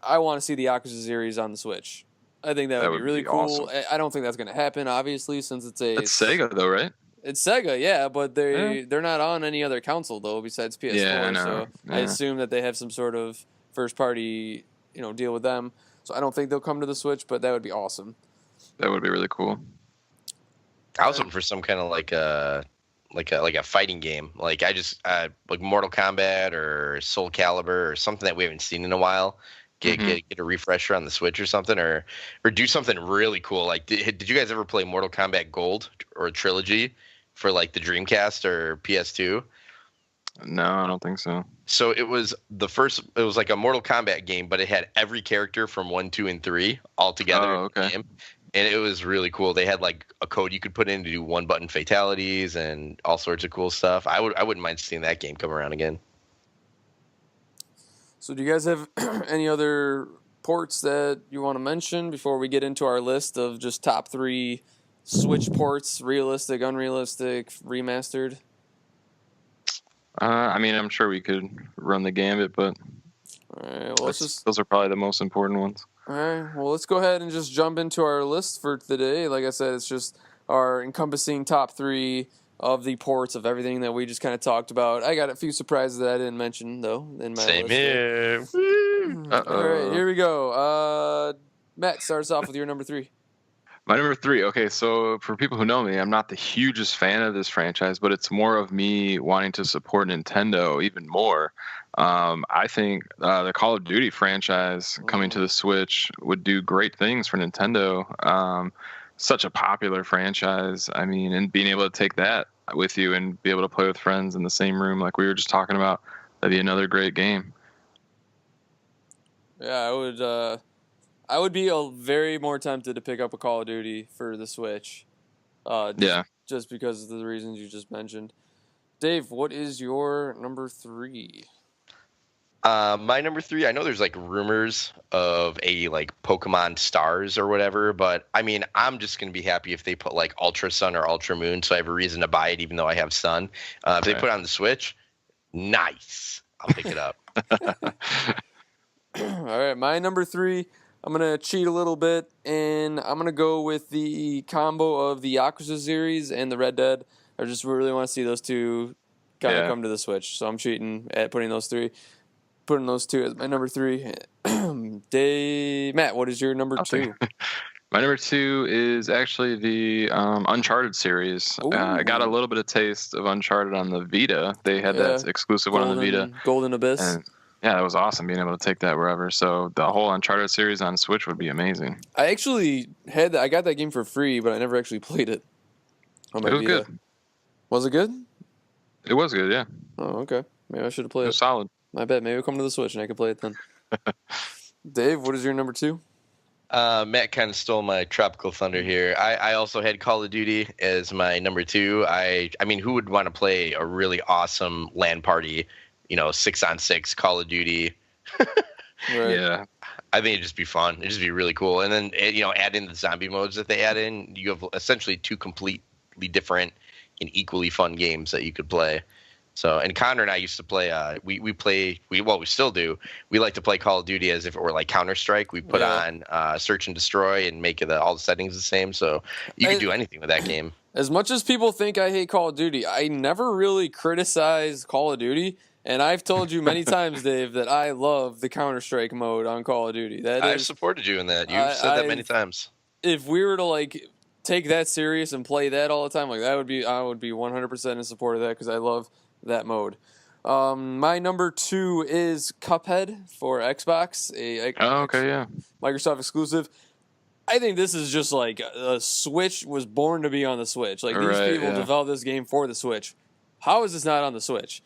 I want to see the Yakuza series on the Switch. I think that would be really cool. Awesome. I don't think that's going to happen, obviously, since it's Sega, though, right? It's Sega, yeah, but they're not on any other console, though, besides PS4. Yeah, I know. So I assume that they have some sort of first-party deal with them. So I don't think they'll come to the Switch, but that would be awesome. That would be really cool. I was hoping for some kind of like a fighting game. Like I just like Mortal Kombat or Soul Calibur or something that we haven't seen in a while. Get a refresher on the Switch or something, or do something really cool. Like did you guys ever play Mortal Kombat Gold or Trilogy for like the Dreamcast or PS2? No, I don't think so. So it was like a Mortal Kombat game, but it had every character from 1, 2, and 3 all together in the game. And it was really cool. They had like a code you could put in to do one-button fatalities and all sorts of cool stuff. I wouldn't mind seeing that game come around again. So do you guys have any other ports that you want to mention before we get into our list of just top 3 Switch ports, realistic, unrealistic, remastered? I mean, I'm sure we could run the gambit, but all right, well, those are probably the most important ones. All right, well, let's go ahead and just jump into our list for today. Like I said, it's just our encompassing top 3 of the ports of everything that we just kind of talked about. I got a few surprises that I didn't mention, though, in my Same list. here. All right, here we go. Matt, start us off with your number 3. My number 3. Okay, so for people who know me, I'm not the hugest fan of this franchise, but it's more of me wanting to support Nintendo even more. I think the Call of Duty franchise coming to the Switch would do great things for Nintendo. Such a popular franchise. I mean, and being able to take that with you and be able to play with friends in the same room like we were just talking about, that'd be another great game. Yeah, I would be very more tempted to pick up a Call of Duty for the Switch. Just because of the reasons you just mentioned. Dave, what is your number 3? My number 3, I know there's like rumors of a like Pokemon Stars or whatever, but I mean, I'm just going to be happy if they put like Ultra Sun or Ultra Moon, so I have a reason to buy it even though I have Sun. If they put it on the Switch, nice. I'll pick it up. All right, my number 3, I'm going to cheat a little bit, and I'm going to go with the combo of the Yakuza series and the Red Dead. I just really want to see those two kind of come to the Switch, so I'm cheating at putting those two as my number 3. Matt, what is your number 2? My number 2 is actually the Uncharted series. I got a little bit of taste of Uncharted on the Vita. They had that exclusive one on the Vita. Golden Abyss. And yeah, that was awesome being able to take that wherever. So the whole Uncharted series on Switch would be amazing. I actually I got that game for free, but I never actually played it. It was good. Was it good? It was good, yeah. Oh, okay. Maybe I should have played it. It was solid. I bet. Maybe it'll come to the Switch and I can play it then. Dave, what is your number 2? Matt kind of stole my tropical thunder here. I also had Call of Duty as my number 2. I mean, who would want to play a really awesome LAN party, 6-on-6 Call of Duty? Right. Yeah. I think it'd just be fun. It'd just be really cool. And then, add in the zombie modes that they add in. You have essentially 2 completely different and equally fun games that you could play. So, and Connor and I used to play, we still do. We like to play Call of Duty as if it were like Counter-Strike. We put on Search and Destroy and make all the settings the same. So you can do anything with that game. As much as people think I hate Call of Duty, I never really criticize Call of Duty. And I've told you many times, Dave, that I love the Counter-Strike mode on Call of Duty. I've supported you in that. You've said that many times. If we were to take that serious and play that all the time, I would be 100% in support of that because I love that mode. My number 2 is Cuphead for Xbox. Microsoft exclusive. I think this is just like a Switch was born to be on the Switch. These people developed this game for the Switch. How is this not on the Switch?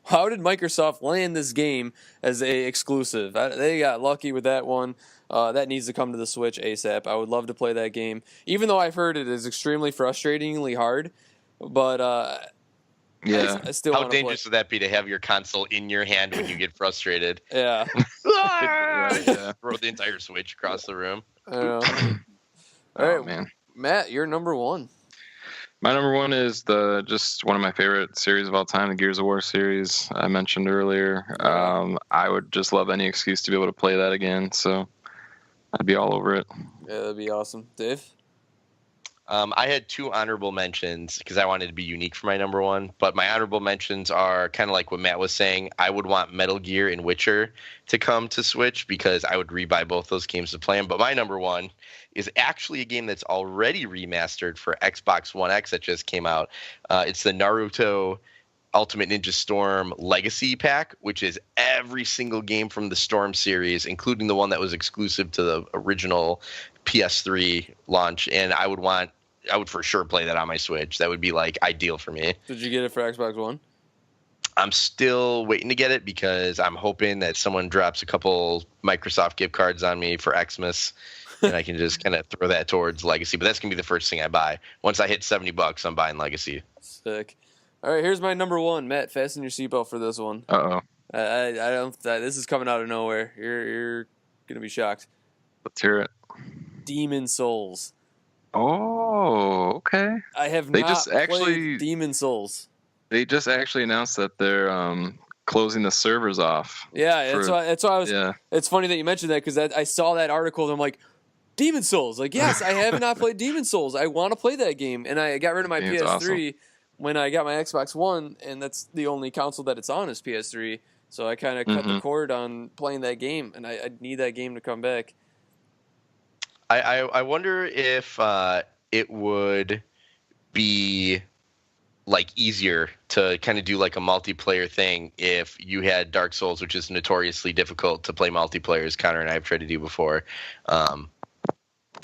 How did Microsoft land this game as a exclusive? They got lucky with that one. That needs to come to the Switch ASAP. I would love to play that game, even though I've heard it is extremely frustratingly hard. But Yeah. I still How want to play. dangerous would that be to have your console in your hand when you get frustrated? Yeah. Right, yeah. Throw the entire Switch across the room. All Oh right, man. Matt, you're number one. My number one is just one of my favorite series of all time, the Gears of War series I mentioned earlier. I would just love any excuse to be able to play that again, so I'd be all over it. Yeah, that'd be awesome. Dave? I had 2 honorable mentions because I wanted to be unique for my number one. But my honorable mentions are kind of like what Matt was saying. I would want Metal Gear and Witcher to come to Switch because I would rebuy both those games to play them. But my number one is actually a game that's already remastered for Xbox One X that just came out. It's the Naruto Ultimate Ninja Storm Legacy Pack, which is every single game from the Storm series, including the one that was exclusive to the original PS3 launch. And I would for sure play that on my Switch. That would be like ideal for me. Did you get it for Xbox One? I'm still waiting to get it because I'm hoping that someone drops a couple Microsoft gift cards on me for Xmas. And I can just kind of throw that towards Legacy. But that's going to be the first thing I buy. Once I hit $70, I'm buying Legacy. Sick. All right, here's my number one. Matt, fasten your seatbelt for this one. Uh-oh. I don't. This is coming out of nowhere. You're gonna be shocked. Let's hear it. Demon Souls. Oh, okay. I have They not just actually- played Demon Souls. They just actually announced that they're closing the servers off. Yeah, that's why I was. Yeah. It's funny that you mentioned that because I saw that article and I'm like, Demon Souls. Like, yes, I have not played Demon Souls. I want to play that game, and I got rid of my Game's PS3 when I got my Xbox One, and that's the only console that it's on is PS3. So I kind of cut the cord on playing that game, and I need that game to come back. I wonder if it would be like easier to kind of do like a multiplayer thing if you had Dark Souls, which is notoriously difficult to play multiplayer, as Connor and I have tried to do before.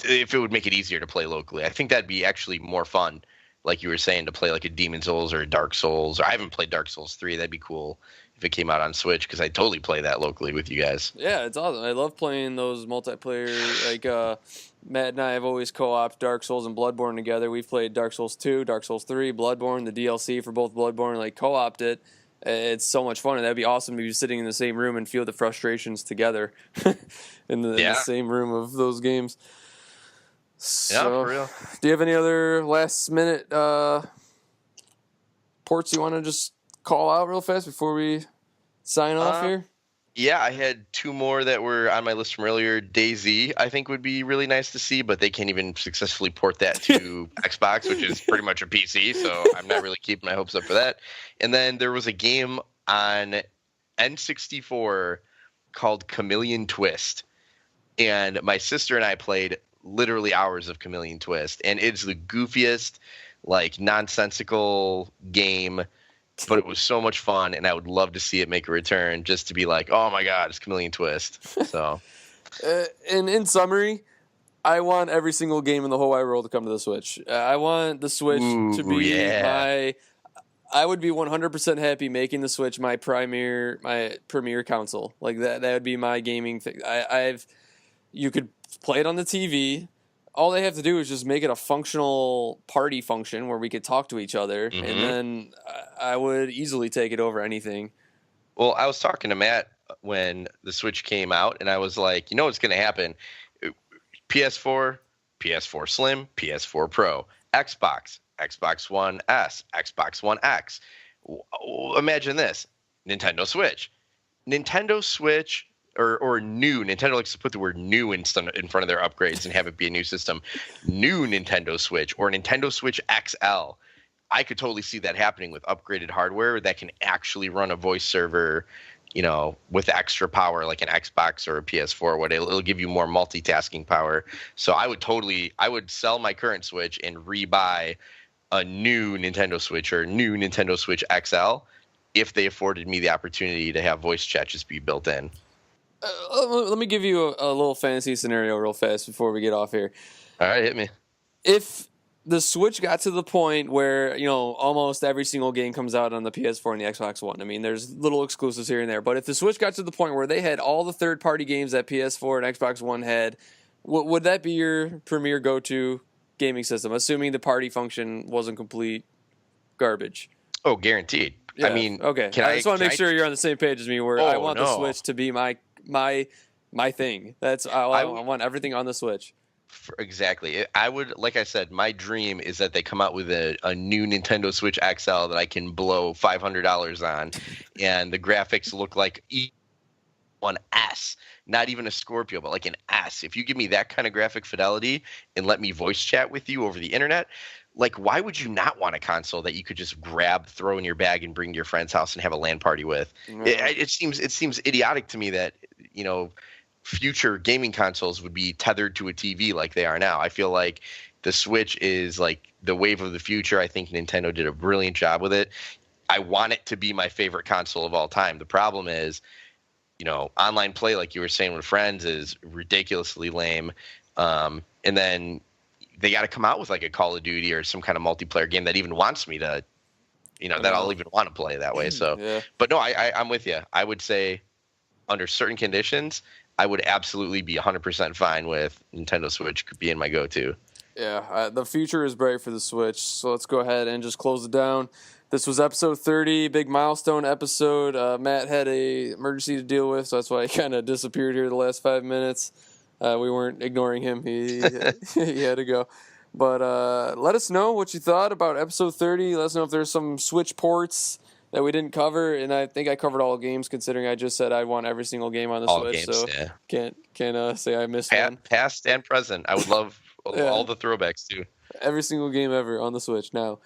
If it would make it easier to play locally, I think that'd be actually more fun. Like you were saying, to play like a Demon Souls or a Dark Souls, or I haven't played Dark Souls 3. That'd be cool if it came out on Switch because I'd totally play that locally with you guys. Yeah, it's awesome. I love playing those multiplayer. Like Matt and I have always co-opted Dark Souls and Bloodborne together. We've played Dark Souls 2, Dark Souls 3, Bloodborne, the DLC for both Bloodborne, like co-opted it. It's so much fun, and that'd be awesome to be sitting in the same room and feel the frustrations together in the same room of those games. So, Yeah, for real. Do you have any other last minute ports you want to just call out real fast before we sign off here? Yeah, I had 2 more that were on my list from earlier. DayZ, I think, would be really nice to see, but they can't even successfully port that to Xbox, which is pretty much a PC, so I'm not really keeping my hopes up for that. And then there was a game on N64 called Chameleon Twist, and my sister and I played literally hours of Chameleon Twist, and it's the goofiest, like, nonsensical game, but it was so much fun, and I would love to see it make a return just to be like, oh my god, it's Chameleon Twist. So, and in summary, I want every single game in the whole wide world to come to the Switch. I want the Switch to be my. I would be 100% happy making the Switch my premier console. Like that would be my gaming thing. You could play it on the TV. All they have to do is just make it a functional party function where we could talk to each other, and then I would easily take it over anything. Well, I was talking to Matt when the Switch came out, and I was like, you know what's going to happen? PS4, PS4 Slim, PS4 Pro, Xbox, Xbox One S, Xbox One X. Imagine this, Nintendo Switch. Nintendo Switch... Or new. Nintendo likes to put the word new in front of their upgrades and have it be a new system. New Nintendo Switch or Nintendo Switch XL. I could totally see that happening with upgraded hardware that can actually run a voice server, with extra power like an Xbox or a PS4. It'll give you more multitasking power. So I would sell my current Switch and rebuy a new Nintendo Switch or new Nintendo Switch XL if they afforded me the opportunity to have voice chat just be built in. Let me give you a little fantasy scenario real fast before we get off here. All right, hit me. If the Switch got to the point where, almost every single game comes out on the PS4 and the Xbox One. I mean, there's little exclusives here and there. But if the Switch got to the point where they had all the third-party games that PS4 and Xbox One had, would that be your premier go-to gaming system, assuming the party function wasn't complete garbage? Oh, guaranteed. Yeah. I mean, okay. I just want to make sure you're on the same page as me where I want the Switch to be my thing. I want everything on the Switch. Exactly. I would, like I said, my dream is that they come out with a new Nintendo Switch XL that I can blow $500 on, and the graphics look like an S, not even a Scorpio, but like an S. If you give me that kind of graphic fidelity and let me voice chat with you over the internet, like, why would you not want a console that you could just grab, throw in your bag, and bring to your friend's house and have a LAN party with? It seems idiotic to me that, future gaming consoles would be tethered to a TV like they are now. I feel like the Switch is like the wave of the future. I think Nintendo did a brilliant job with it. I want it to be my favorite console of all time. The problem is, online play, like you were saying with friends, is ridiculously lame. And then they got to come out with like a Call of Duty or some kind of multiplayer game that even wants me to, that I'll even want to play that way. So, yeah. But no, I'm with you. I would say under certain conditions, I would absolutely be 100% fine with Nintendo Switch being my go-to. Yeah, the future is bright for the Switch, so let's go ahead and just close it down. This was episode 30, big milestone episode. Matt had a emergency to deal with, so that's why he kind of disappeared here the last 5 minutes. We weren't ignoring him. He had to go. But let us know what you thought about episode 30. Let us know if there's some Switch ports that we didn't cover, and I think I covered all games, considering I just said I want every single game on the Switch. Games, so yeah. Can't say I missed one. Past and present. I would love all the throwbacks too. Every single game ever on the Switch now.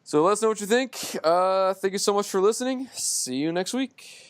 So let us know what you think. Thank you so much for listening. See you next week.